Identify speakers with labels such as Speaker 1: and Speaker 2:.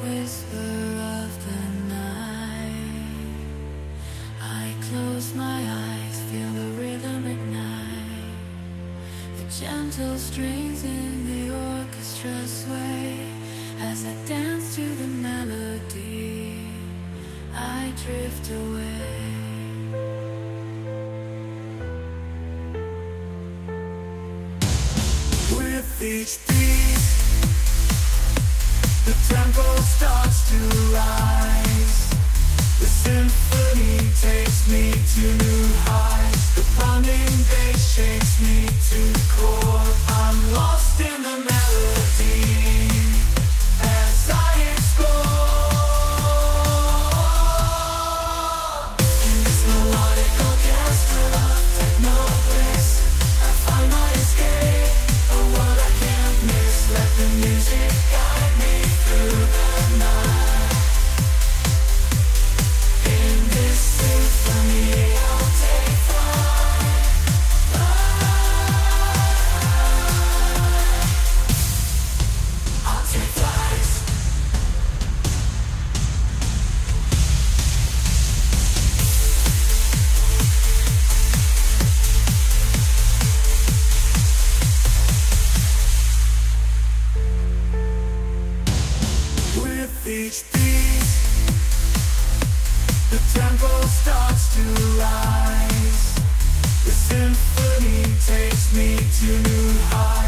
Speaker 1: Whisper of the night. I close my eyes, feel the rhythm ignite. The gentle strings in the orchestra sway. As I dance to the melody, I drift away. With each beat, the tempo starts to rise. The symphony takes me to new heights. The pounding bass shakes me to the core. I'm lost in the melody as I explore. In this melodic orchestra, techno bliss, I find my escape, a world I can't miss. Let the music guide me through the night. In this symphony, I'll take flight. I'll take flight. With each beat, the tempo starts to rise. The symphony takes me to new heights.